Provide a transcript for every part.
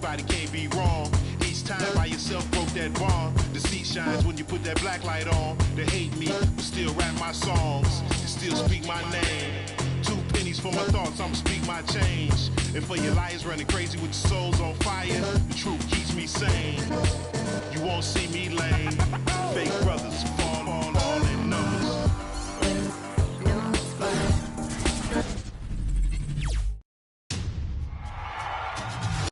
everybody can't be wrong. Each time by yourself broke that bond. Deceit shines when you put that black light on. They hate me, but still rap my songs. And still speak my name. 2 pennies for my thoughts, I'ma speak my change. And for your liars running crazy with your souls on fire, the truth keeps me sane. You won't see me lame. Fake brothers fall all in numbers.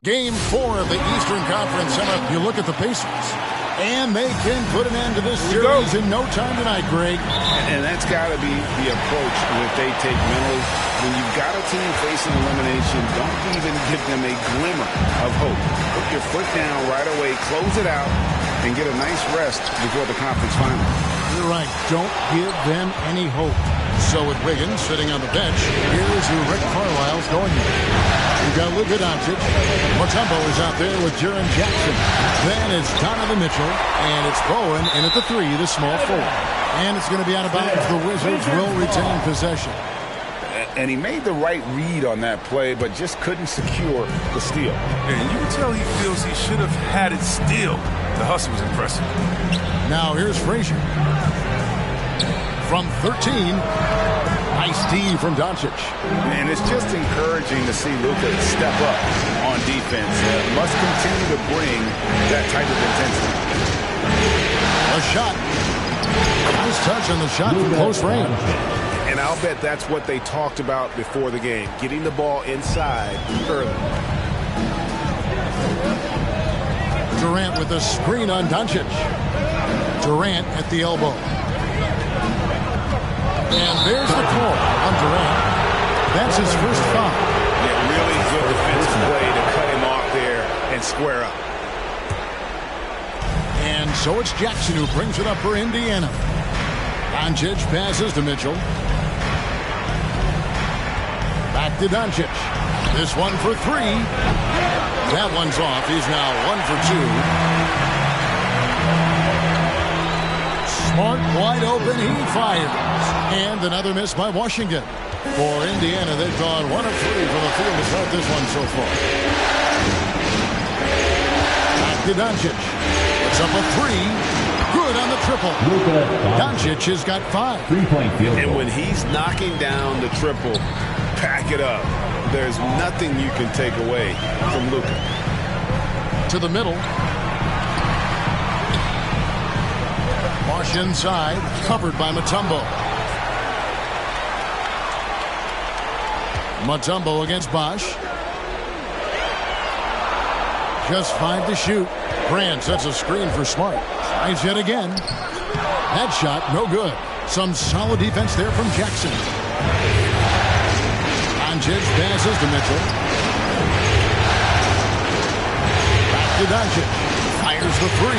Game 4 of the Eastern Conference Summer. You look at the Pacers, and they can put an end to this series in no time tonight, Greg. And that's got to be the approach that they take mentally. When you've got a team facing elimination, don't even give them a glimmer of hope. Put your foot down right away, close it out, and get a nice rest before the conference final. You're right. Don't give them any hope. So with Wiggins sitting on the bench, here's who Rick Carlisle's going with. You've got Luka Doncic. Mutombo is out there with Jaren Jackson. Then it's Donovan Mitchell, and it's Bowen in at the 3, the small forward. And it's going to be out of bounds. The Wizards will retain possession. And he made the right read on that play, but just couldn't secure the steal. And you can tell he feels he should have had it still. The hustle was impressive. Now here's Frazier. From 13, nice D from Doncic. And it's just encouraging to see Luka step up on defense. Must continue to bring that type of intensity. A shot. Nice touch on the shot from close range. And I'll bet that's what they talked about before the game, getting the ball inside early. Durant with a screen on Doncic. Durant at the elbow. And there's the call on Durant. That's his first foul. Yeah, really good defensive play to cut him off there and square up. And so it's Jackson who brings it up for Indiana. Doncic passes to Mitchell. Back to Doncic. This one for 3. That one's off. He's now 1 for 2. Smart wide open. He fires. And another miss by Washington. For Indiana, they've gone 1 of 3 from the field to start this one so far. Back to Doncic. Puts up a 3. Good on the triple. Doncic has got 5. 3-point field goal. And when he's knocking down the triple, pack it up. There's nothing you can take away from Luka. To the middle. Bosh inside, covered by Mutombo. Mutombo against Bosh. Just 5 to shoot. Grant sets a screen for Smart. Tries yet again. That shot, no good. Some solid defense there from Jackson. Doncic passes to Mitchell. Back to Doncic. Fires the 3.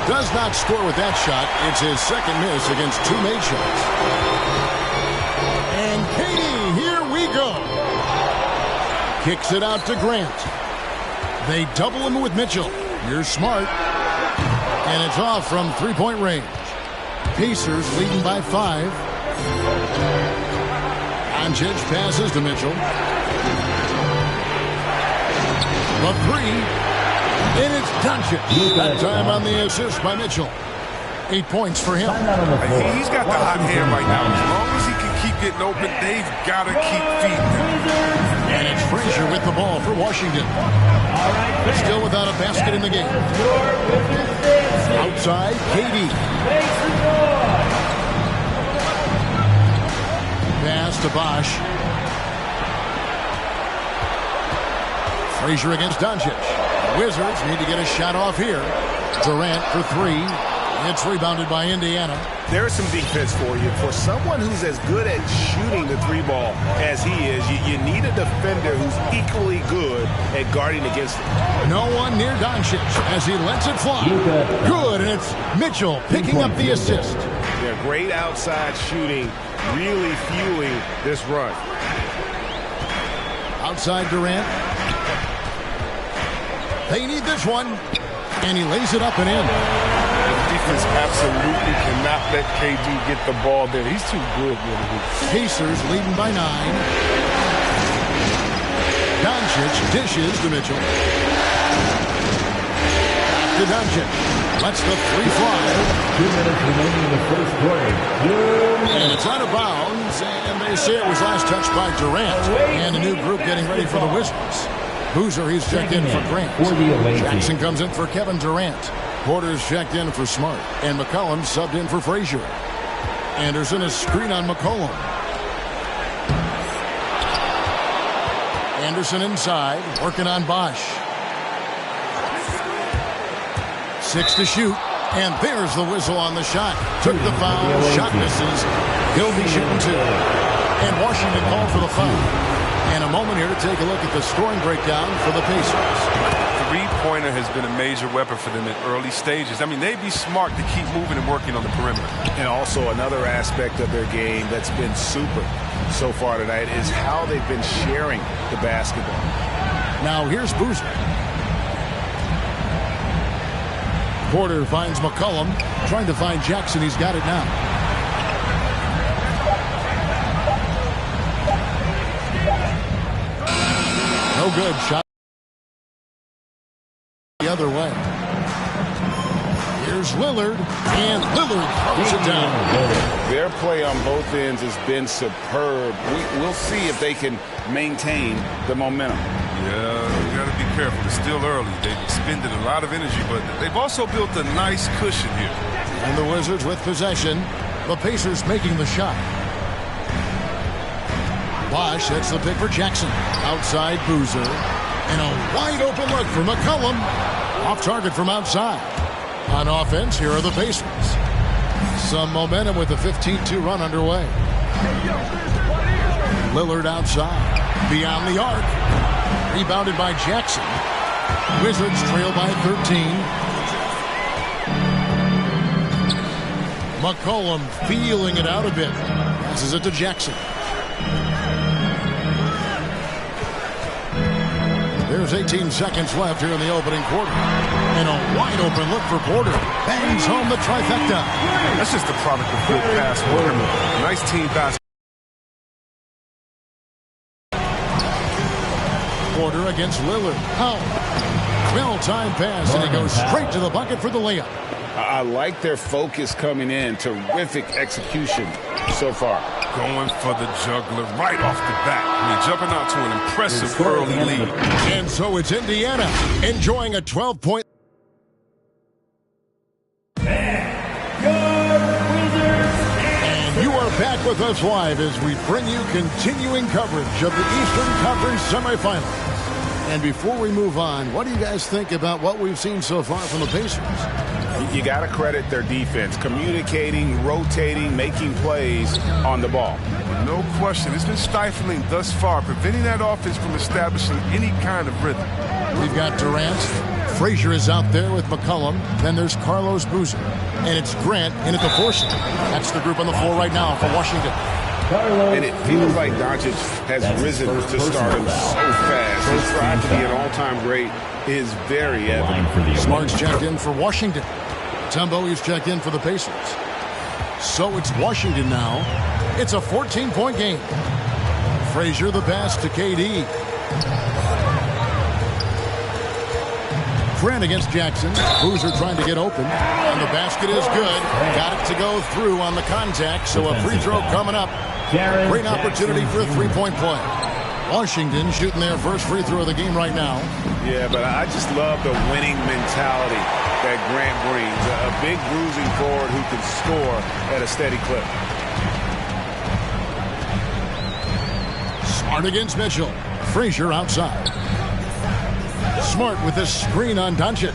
Does not score with that shot. It's his second miss against 2 made shots. And Katie, here we go. Kicks it out to Grant. They double him with Mitchell. Here's Smart. And it's off from 3-point range. Pacers leading by 5. Doncic passes to Mitchell. The 3. And it's Doncic. That time on the assist by Mitchell. 8 points for him. He's got the hot hand right now. As long as he can keep getting open, they've got to keep feeding him. And it's Frazier with the ball for Washington. Still without a basket in the game. Outside, KD. Pass to Bosh. Frazier against Doncic. The Wizards need to get a shot off here. Durant for 3. It's rebounded by Indiana. There's some defense for you. For someone who's as good at shooting the 3-ball as he is, you need a defender who's equally good at guarding against him. No one near Doncic as he lets it fly. Good, and it's Mitchell picking up the assist. Yeah, great outside shooting, really fueling this run. Outside Durant. They need this one. And he lays it up and in. The defense absolutely cannot let KD get the ball there. He's too good. Pacers leading by 9. Doncic dishes to Mitchell. Back to Doncic. Lets the three fly. 2 minutes remaining in the first quarter. And it's out of bounds, and they say it was last touched by Durant. And a new group getting ready for the Wizards. Boozer, he's checked in for Grant. Jackson comes in for Kevin Durant. Porter's checked in for Smart. And McCollum subbed in for Frazier. Anderson is screen on McCollum. Anderson inside, working on Bosch. 6 to shoot. And there's the whistle on the shot. Took the foul. Shot misses. He'll be shooting 2. And Washington called for the foul. And a moment here to take a look at the scoring breakdown for the Pacers. Three-pointer has been a major weapon for them in early stages. I mean, they'd be smart to keep moving and working on the perimeter. And also another aspect of their game that's been super so far tonight is how they've been sharing the basketball. Now here's Boozer. Porter finds McCollum, trying to find Jackson. He's got it now. No good. Shot the other way. Here's Lillard, and Lillard throws it down. Their play on both ends has been superb. We'll see if they can maintain the momentum. Yeah, you got to be careful. It's still early. They've expended a lot of energy, but they've also built a nice cushion here. And the Wizards with possession. The Pacers making the shot. Bosch hits the pick for Jackson. Outside Boozer. And a wide open look for McCollum. Off target from outside. On offense, here are the Pacers. Some momentum with a 15-2 run underway. Lillard outside. Beyond the arc. Rebounded by Jackson. Wizards trail by 13. McCollum feeling it out a bit. Passes it to Jackson. There's 18 seconds left here in the opening quarter. And a wide open look for Porter. Bangs home the trifecta. That's just the product of good pass work. Nice team pass. Porter against Lillard. Powell. Well-timed pass, and he goes straight to the bucket for the layup. I like their focus coming in. Terrific execution so far. Going for the juggler right off the bat. I mean, jumping out to an impressive early lead. And so it's Indiana enjoying a 12-point. And you are back with us live as we bring you continuing coverage of the Eastern Conference semifinals. And before we move on, what do you guys think about what we've seen so far from the Pacers? You got to credit their defense, communicating, rotating, making plays on the ball. No question. It's been stifling thus far, preventing that offense from establishing any kind of rhythm. We've got Durant. Frazier is out there with McCollum. Then there's Carlos Boozer. And it's Grant in at the 4 slot. That's the group on the floor right now for Washington. And it feels like Doncic has risen to stardom so fast. His drive to be an all-time great is very evident. Smart's checked in for Washington. Tumbo is checked in for the Pacers. So it's Washington now. It's a 14-point game. Frazier the pass to KD. Grant against Jackson. Boozer trying to get open. And the basket is good. Got it to go through on the contact. So a free throw coming up. Great opportunity for a three-point play. Washington shooting their first free throw of the game right now. Yeah, but I just love the winning mentality that Grant brings. A big bruising forward who can score at a steady clip. Smart against Mitchell. Frazier outside. Smart with the screen on Doncic.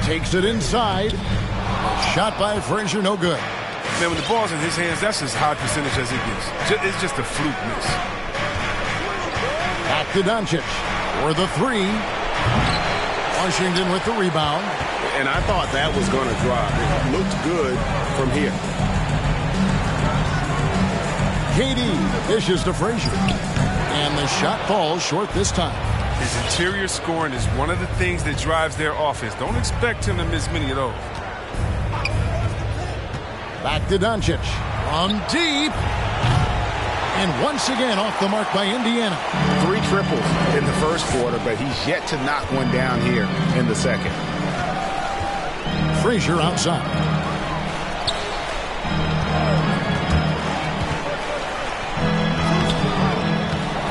Takes it inside. Shot by Frazier, no good. Man, when the ball's in his hands, that's as high percentage as it gets. It's just a fluke miss. Back to Doncic for the 3. Washington with the rebound. And I thought that was going to drop. It looked good from here. KD dishes to Frazier. And the shot falls short this time. His interior scoring is one of the things that drives their offense. Don't expect him to miss many of those. Back to Doncic. From deep. And once again off the mark by Indiana. 3 triples in the first quarter, but he's yet to knock one down here in the second. Frazier outside.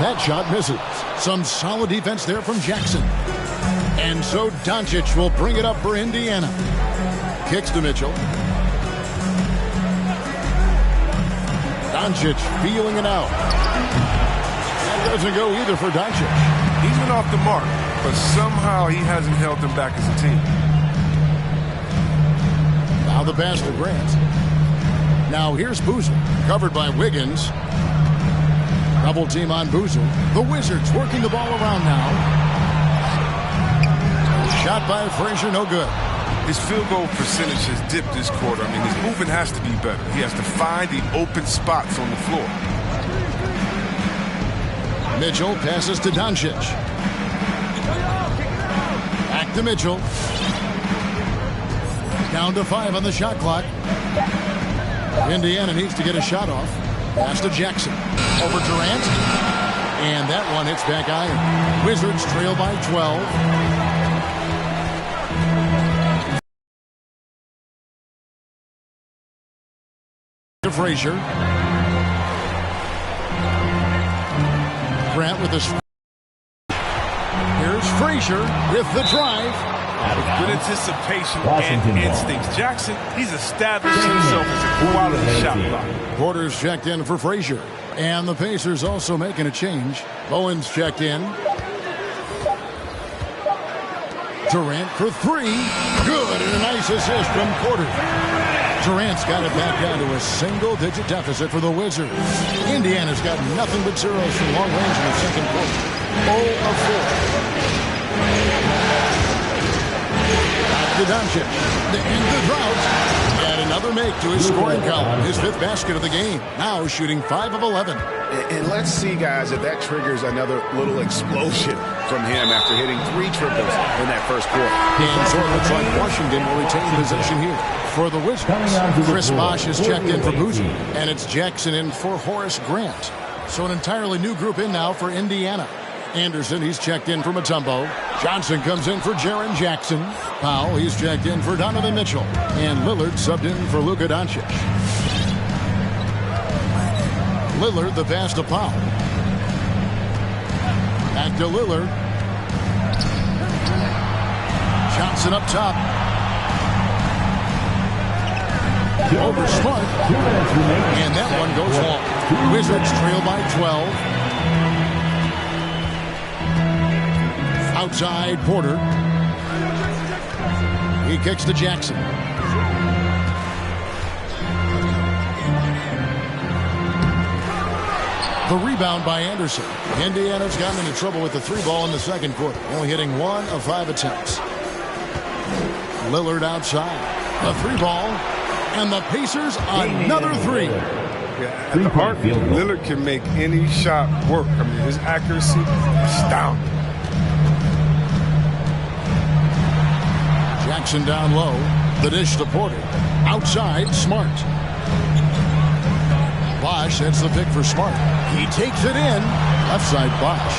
That shot misses. Some solid defense there from Jackson. And so Doncic will bring it up for Indiana. Kicks to Mitchell. Doncic feeling it out. That doesn't go either for Doncic. He's been off the mark, but somehow he hasn't held them back as a team. Now the pass to Grant. Now here's Boozer, covered by Wiggins. Double team on Boozer. The Wizards working the ball around now. Shot by Frazier, no good. His field goal percentage has dipped this quarter. I mean, his movement has to be better. He has to find the open spots on the floor. Mitchell passes to Doncic. Back to Mitchell. Down to 5 on the shot clock. Indiana needs to get a shot off. Pass to Jackson. Over Durant. And that one hits back iron. Wizards trail by 12. To Frazier. Grant with his. Here's Frazier with the drive. Good anticipation and instincts. Jackson, he's established himself as a quality shot blocker. Porter's checked in for Frazier. And the Pacers also making a change. Bowen's checked in. Durant for 3. Good, and a nice assist from Porter. Durant's got it back down to a single-digit deficit for the Wizards. Indiana's got nothing but zeros from long range in the second quarter. 0 of 4. Back to Doncic. To end the drought. Add another make to his scoring column. His 5th basket of the game. Now shooting 5 of 11. And let's see, guys, if that triggers another little explosion from him after hitting 3 triples in that first quarter. And so it looks like Washington will retain possession here for the Wizards. Chris Bosh is checked in for Boozer, and it's Jackson in for Horace Grant. So an entirely new group in now for Indiana. Anderson, he's checked in for Mutombo. Johnson comes in for Jaren Jackson. Powell, he's checked in for Donovan Mitchell. And Lillard subbed in for Luka Doncic. Lillard, the pass to Powell. Back to Lillard. Johnson up top. Over Smart. And that one goes long. Wizards trail by 12. Outside Porter. He kicks to Jackson. The rebound by Anderson. Indiana's gotten into trouble with the 3 ball in the second quarter, only hitting 1 of 5 attempts. Lillard outside. The 3 ball. And the Pacers another 3. Yeah, at the arc, Lillard can make any shot work. I mean, his accuracy is astounding. Jackson down low. The dish to Porter. Outside, Smart. Bosh, that's the pick for Smart. He takes it in. Left side, Bosh.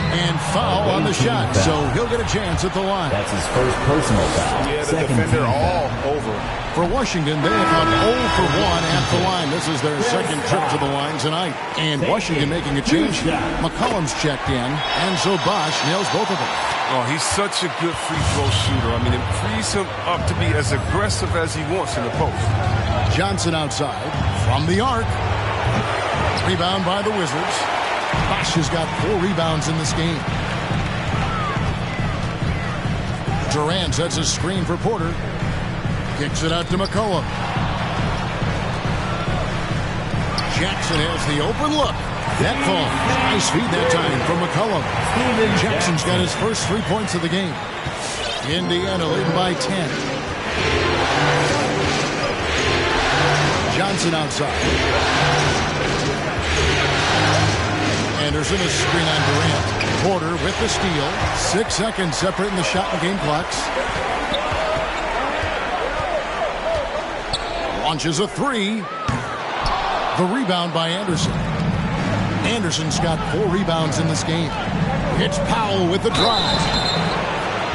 And foul on the shot, so he'll get a chance at the line. That's his first personal foul. Yeah, the defender all over. For Washington, they have gone 0 for 1 at the line. This is their second trip to the line tonight. And Washington making a change. McCollum's checked in, and so Bosh nails both of them. Oh, he's such a good free throw shooter. I mean, it frees him up to be as aggressive as he wants in the post. Johnson outside from the arc. Rebound by the Wizards. Bosh has got 4 rebounds in this game. Durant sets a screen for Porter. Kicks it out to McCollum. Jackson has the open look. That falls. Nice feed that time from McCollum. Jackson's got his first 3 points of the game. Indiana leading by 10. Johnson outside. Anderson is screen on Durant. Porter with the steal. 6 seconds separating the shot and game clocks. Launches a 3. The rebound by Anderson. Anderson's got 4 rebounds in this game. It's Powell with the drive.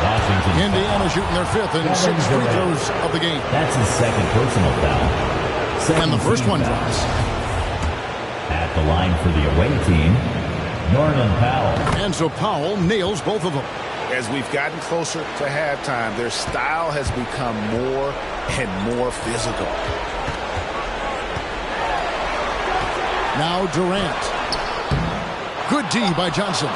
Washington Indiana shooting their 5th and 6 free throws of the game. That's his second personal foul. And the first one drops. At the line for the away team, Norman Powell. And so Powell nails both of them. As we've gotten closer to halftime, their style has become more and more physical. Now Durant. Good D by Johnson.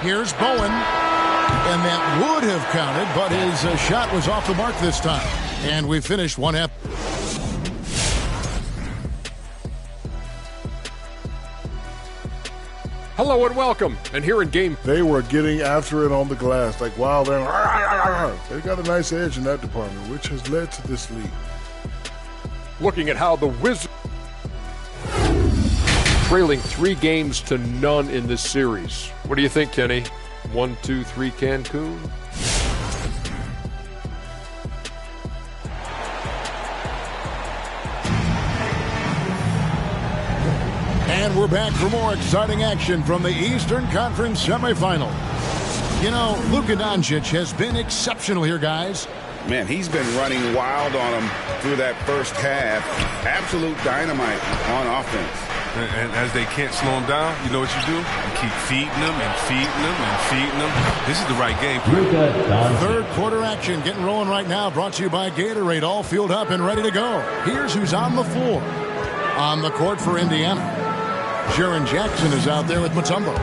Here's Bowen. And that would have counted, but his shot was off the mark this time. And we finished one half. Hello and welcome. And here in game, they were getting after it on the glass like wild animals. They got a nice edge in that department, which has led to this lead. looking at how the Wizards trailing 3-0 in this series. What do you think, Kenny? 1-2-3 Cancun? And we're back for more exciting action from the Eastern Conference semifinal. You know, Luka Doncic has been exceptional here, guys. Man, he's been running wild on them through that first half. Absolute dynamite on offense. And as they can't slow him down, you know what you do? You keep feeding them and feeding them and feeding them. This is the right game. Third quarter action getting rolling right now. Brought to you by Gatorade. All fueled up and ready to go. Here's who's on the floor. On the court for Indiana, Jaren Jackson is out there with Mutombo.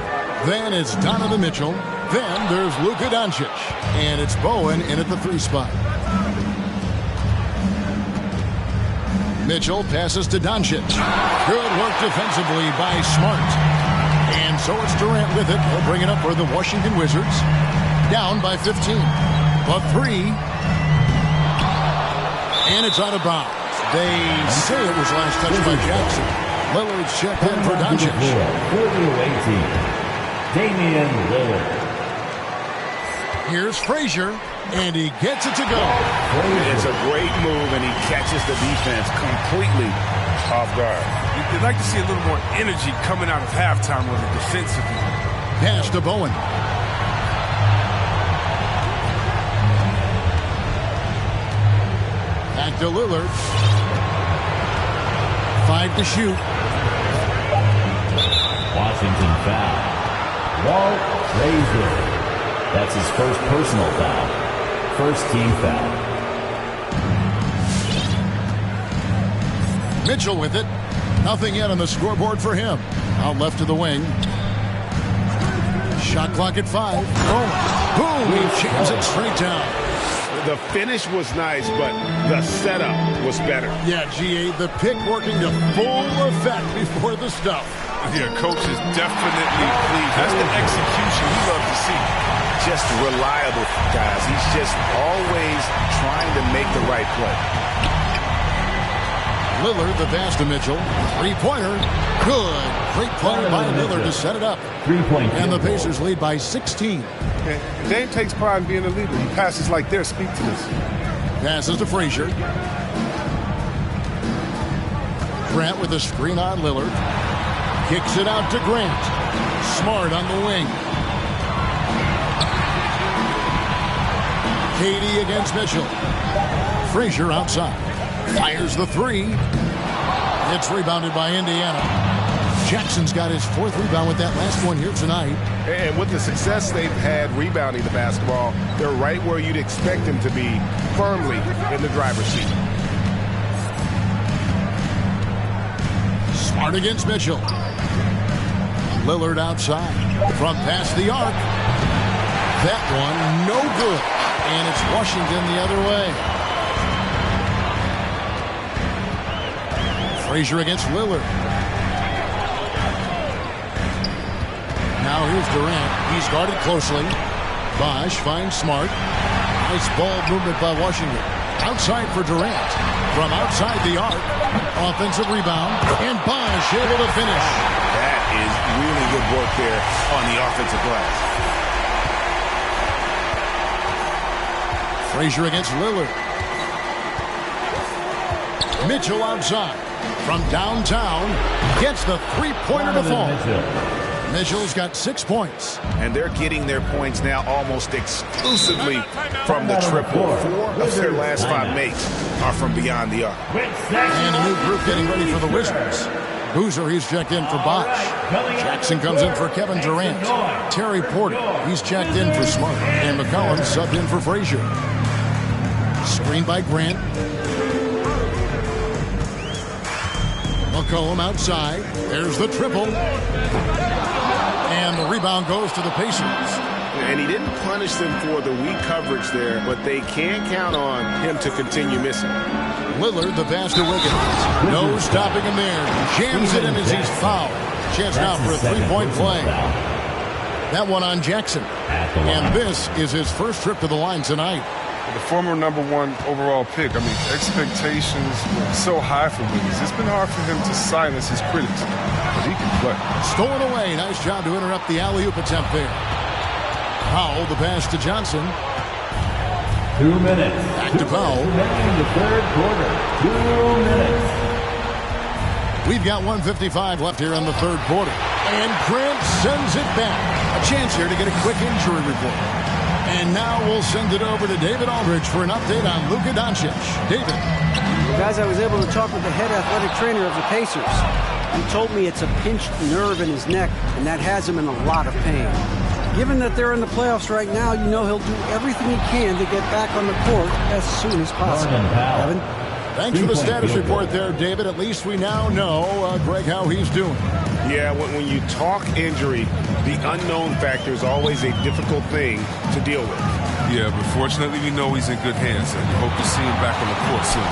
Then it's Donovan Mitchell. Then there's Luka Doncic. And it's Bowen in at the 3 spot. Mitchell passes to Doncic. Good work defensively by Smart. And so it's Durant with it. He'll bring it up for the Washington Wizards. Down by 15. A 3. And it's out of bounds. They say it was last touched by Jackson. Lillard's checked in for Doncic. For the away team, Damian Lillard. Here's Frazier, and he gets it to go. It's a great move, and he catches the defense completely off guard. You'd like to see a little more energy coming out of halftime with the defensively. Pass to Bowen. Back to Lillard. 5 to shoot. Washington foul. Walt Frazier. That's his first personal foul. First team foul. Mitchell with it. Nothing yet on the scoreboard for him. Out left to the wing. Shot clock at 5. Boom! He jams it straight down. The finish was nice, but the setup was better. Yeah, GA, the pick working to full effect before the stuff. Yeah, coach is definitely pleased. That's the execution we love to see. Just reliable, guys. He's just always trying to make the right play. Lillard, the pass to Mitchell. 3-pointer. Good. Great play by Lillard to set it up. 3-point. And the Pacers lead by 16. Dame takes pride in being a leader. He passes like this. Speak to this. Passes to Frazier. Grant with a screen on Lillard. Kicks it out to Grant. Smart on the wing. KD against Mitchell. Frazier outside. Fires the 3. It's rebounded by Indiana. Jackson's got his 4th rebound with that last one here tonight. And with the success they've had rebounding the basketball, they're right where you'd expect them to be, firmly in the driver's seat. Smart against Mitchell. Lillard outside. From past the arc. That one, no good. And it's Washington the other way. Frazier against Lillard. Now here's Durant. He's guarded closely. Bosch finds Smart. Nice ball movement by Washington. Outside for Durant. From outside the arc. Offensive rebound. And Bosch able to finish. That is really good work there on the offensive glass. Frazier against Lillard. Mitchell outside. from downtown gets the three-pointer to fall. Mitchell's got 6 points. And they're getting their points now almost exclusively from the triple. 4 of their last 5 makes are from beyond the arc. And a new group getting ready for the Wizards. Boozer, he's checked in for Bosh. Jackson comes in for Kevin Durant. Terry Porter, he's checked in for Smart. And McCollum subbed in for Frazier. Screen by Grant. McCollum outside. There's the triple. And the rebound goes to the Pacers. And he didn't punish them for the weak coverage there, but they can't count on him to continue missing. Lillard, the pass to Wiggins. No stopping him there. Jams it in as he's fouled. Chance now for a three-point play. That one on Jackson. And this is his first trip to the line tonight. The former #1 overall pick, I mean, expectations were so high for Wiggins. It's been hard for him to silence his critics, but he can play. Stolen away. Nice job to interrupt the alley-oop attempt there. Powell, the pass to Johnson. 2 minutes. Back to Powell. In the third quarter. 2 minutes. We've got 1:55 left here in the third quarter. And Grant sends it back. A chance here to get a quick injury report. And now we'll send it over to David Aldridge for an update on Luka Doncic. David. Guys, I was able to talk with the head athletic trainer of the Pacers. He told me it's a pinched nerve in his neck, and that has him in a lot of pain. Given that they're in the playoffs right now, you know he'll do everything he can to get back on the court as soon as possible. Evan? Thanks for the status report there, David. At least we now know, Greg, how he's doing. Yeah, when you talk injury, the unknown factor is always a difficult thing to deal with. Yeah, but fortunately we know he's in good hands, and we hope to see him back on the court soon.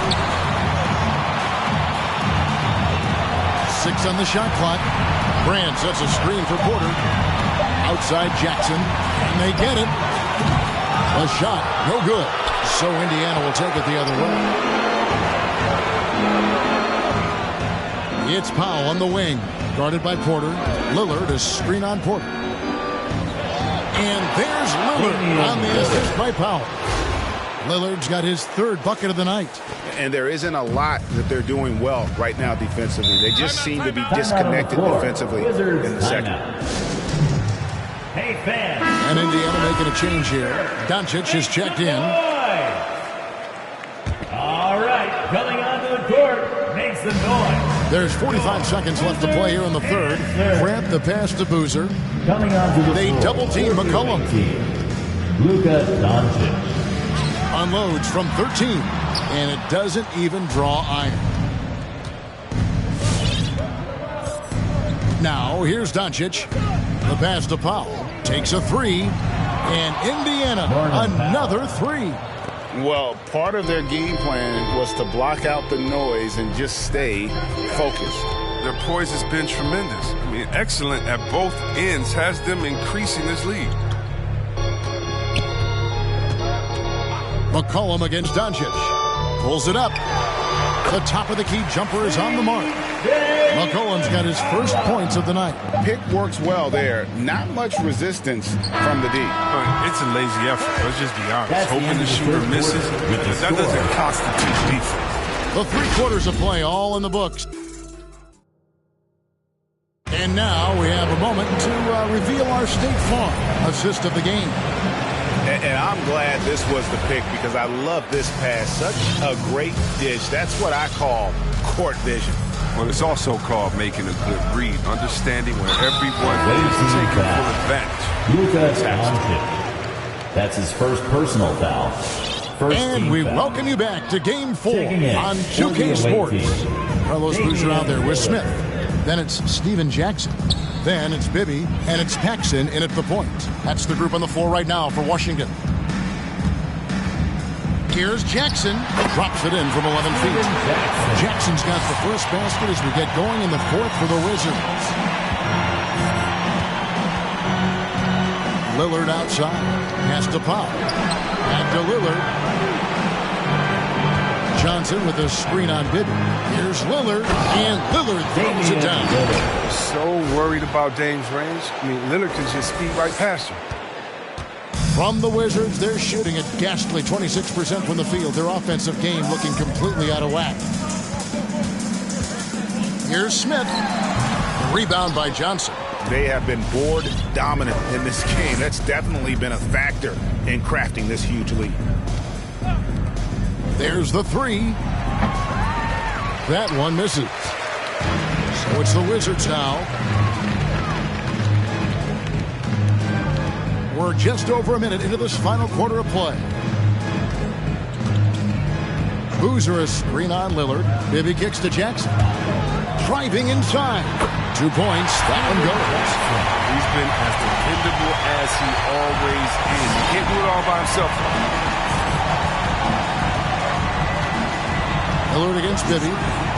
6 on the shot clock. Brand sets a screen for Porter. Outside Jackson, and they get it. A shot, no good. So Indiana will take it the other way. It's Powell on the wing, guarded by Porter. Lillard, a screen on Porter. And there's Lillard on the assist by Powell. Lillard's got his 3rd bucket of the night. And there isn't a lot that they're doing well right now defensively. They just seem to be disconnected defensively in the second. Hey, fans. And Indiana making a change here. Doncic is checked in. All right, coming onto the court, makes the noise. There's 45 seconds left to play here in the third. Grant the pass to Boozer. Coming onto the They double-team McCollum. Luka Doncic. Unloads from 13, and it doesn't even draw iron. Now, here's Doncic. The pass to Powell. Takes a 3. And Indiana, another 3. Well, part of their game plan was to block out the noise and just stay focused. Their poise has been tremendous. I mean, excellent at both ends, has them increasing this lead. McCollum against Doncic. Pulls it up. The top of the key jumper is on the mark. McCollum's got his first points of the night. Pick works well there. Not much resistance from the D. It's a lazy effort. Let's just be honest. Hoping the shooter misses, that doesn't constitute defense. The 3 quarters of play all in the books. And now we have a moment to reveal our State Farm assist of the game. And I'm glad this was the pick because I love this pass. Such a great dish. That's what I call court vision. Well, it's also called making a good read, understanding where everyone is taking full advantage. Luka Doncic. That's his first personal foul. And we welcome you back to Game 4 on 2K Sports. Carlos Boozer out there with Smith. Then it's Steven Jackson. Then it's Bibby, and it's Paxson in at the point. That's the group on the floor right now for Washington. Here's Jackson. Drops it in from 11 feet. Jackson's got the first basket as we get going in the 4th for the Wizards. Lillard outside. Pass to Powell. Back to Lillard. Johnson with a screen on Bibby. Here's Lillard, and Lillard throws it down. So worried about Dame's range. I mean, Lillard can just speed right past him. From the Wizards, they're shooting at ghastly 26% from the field. Their offensive game looking completely out of whack. Here's Smith. Rebound by Johnson. They have been board dominant in this game. That's definitely been a factor in crafting this huge lead. There's the three. That one misses. So it's the Wizards now. We're just over a minute into this final quarter of play. Boozer a screen on Lillard. Bibby kicks to Jackson. Driving inside. 2 points. That one goes. He's been as dependable as he always is. He can't do it all by himself. Lillard against Bibby.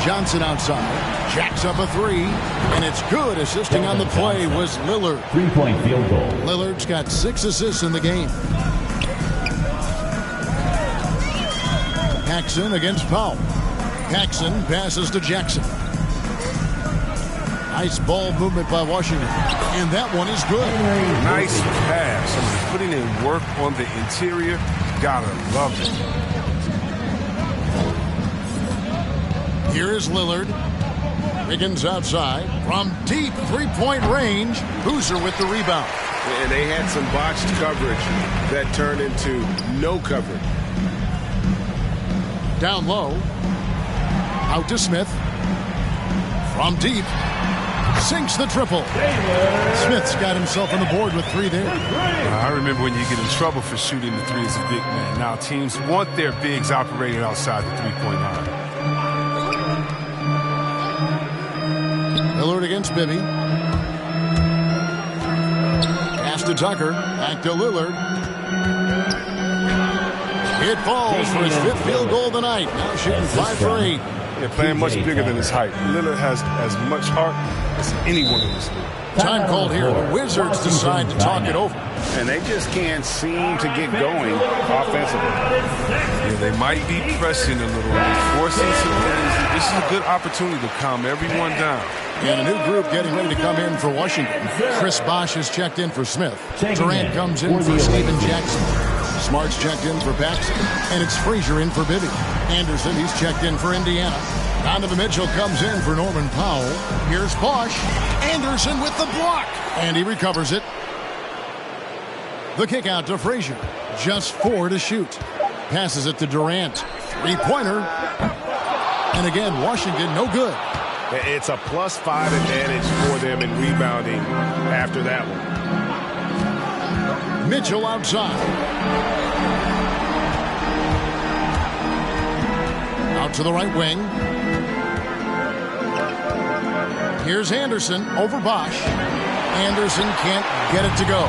Johnson outside. Jacks up a three. And it's good. Assisting on the play was Lillard. 3-point field goal. Lillard's got 6 assists in the game. Paxson against Powell. Paxson passes to Jackson. Nice ball movement by Washington. And that one is good. Nice pass. I mean, putting in work on the interior. Gotta love it. Here is Lillard. Wiggins outside. From deep three-point range. Boozer with the rebound. And they had some botched coverage that turned into no coverage. Down low. Out to Smith. From deep. Sinks the triple. Smith's got himself on the board with 3 there. I remember when you get in trouble for shooting the three as a big man. Now teams want their bigs operating outside the three-point line. Lillard against Bibby. Pass to Tucker. Back to Lillard. It falls for his 5th field goal of the night. Now shooting 5 for 8. Yeah, playing much bigger than his height. Lillard has as much heart as anyone in this league. Time called here. The Wizards decide to talk it over. And they just can't seem to get going offensively. Yeah, they might be pressing a little bit, forcing some things. This is a good opportunity to calm everyone down. And a new group getting ready to come in for Washington. Chris Bosh has checked in for Smith. Durant comes in for Stephen Jackson. Smart's checked in for Paxson. And it's Frazier in for Bibby. Anderson, he's checked in for Indiana. Donovan Mitchell comes in for Norman Powell. Here's Bosh. Anderson with the block. And he recovers it. The kick out to Frazier. Just 4 to shoot. Passes it to Durant. 3-pointer. And again, Washington no good. It's a +5 advantage for them in rebounding after that one. Mitchell outside. Out to the right wing. Here's Anderson over Bosh. Anderson can't get it to go.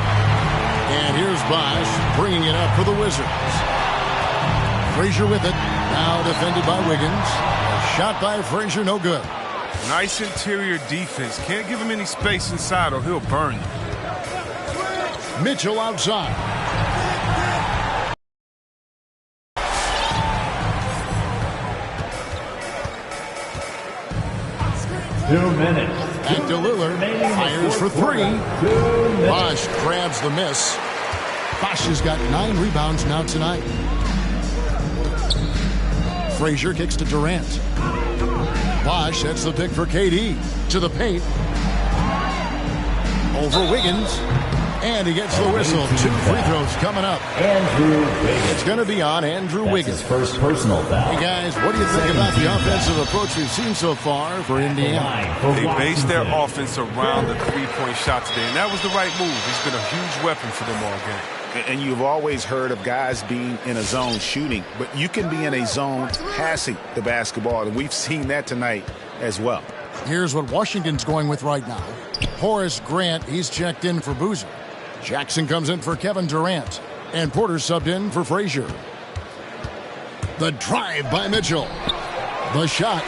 And here's Bosh bringing it up for the Wizards. Frazier with it. Now defended by Wiggins. A shot by Frazier, no good. Nice interior defense. Can't give him any space inside or he'll burn you. Mitchell outside. Two minutes. Back to Lillard. Fires for 3. Bosh grabs the miss. Bosh has got 9 rebounds now tonight. Frazier kicks to Durant. Bosh sets the pick for KD. To the paint. Over Wiggins. And he gets the whistle. 2 free throws coming up. Andrew Wiggins. It's going to be on Andrew Wiggins. His first personal foul. Hey guys, what do you think about the offensive approach we've seen so far for Indiana? They based their offense around the three-point shot today, and that was the right move. He's been a huge weapon for them all game. And you've always heard of guys being in a zone shooting, but you can be in a zone passing the basketball, and we've seen that tonight as well. Here's what Washington's going with right now. Horace Grant, he's checked in for Boozer. Jackson comes in for Kevin Durant. And Porter subbed in for Frazier. The drive by Mitchell. The shot,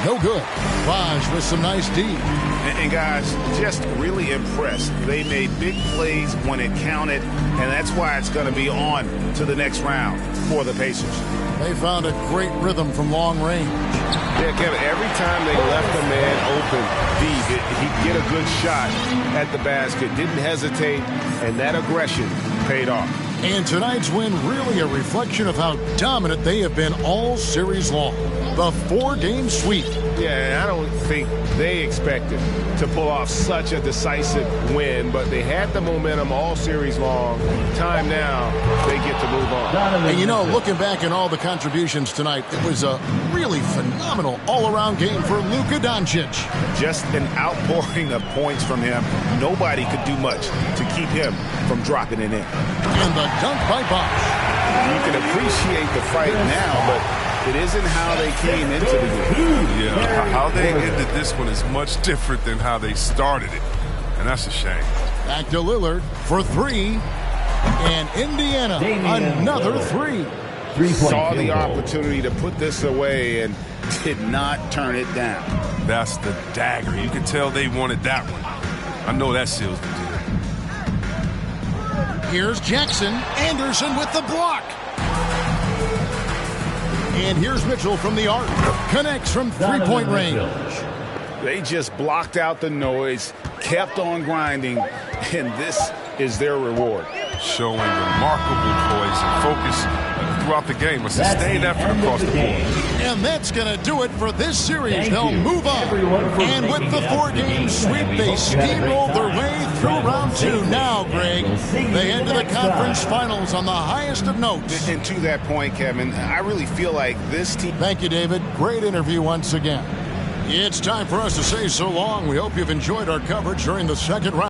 no good. Bosh with some nice D. And guys, just really impressed. They made big plays when it counted, and that's why it's going to be on to the next round for the Pacers. They found a great rhythm from long range. Yeah, Kevin, every time they left a man open deep, he'd get a good shot at the basket, didn't hesitate, and that aggression paid off. And tonight's win really a reflection of how dominant they have been all series long. The 4-game sweep. Yeah, I don't think they expected to pull off such a decisive win, but they had the momentum all series long. Time now, they get to move on. And you know, looking back at all the contributions tonight, it was a really phenomenal all-around game for Luka Doncic. Just an outpouring of points from him. Nobody could do much to keep him from dropping it in. And the dunk by Bosh. You can appreciate the fight now, but it isn't how they came into the game. Yeah, how they ended this one is much different than how they started it. And that's a shame. Back to Lillard for 3. And Indiana, another 3. Saw the opportunity to put this away and did not turn it down. That's the dagger. You can tell they wanted that one. I know that seals the deal. Here's Jackson. Anderson with the block. And here's Mitchell from the arc. Connects from three-point range. They just blocked out the noise, kept on grinding, and this is their reward. Showing remarkable poise and focus throughout the game. A sustained effort across the board. And that's going to do it for this series. They'll move on. And with the 4-game sweep, they steamrolled their way through round 2. Now, Greg, they head to the conference finals on the highest of notes. And to that point, Kevin, I really feel like this team... Thank you, David. Great interview once again. It's time for us to say so long. We hope you've enjoyed our coverage during the second round.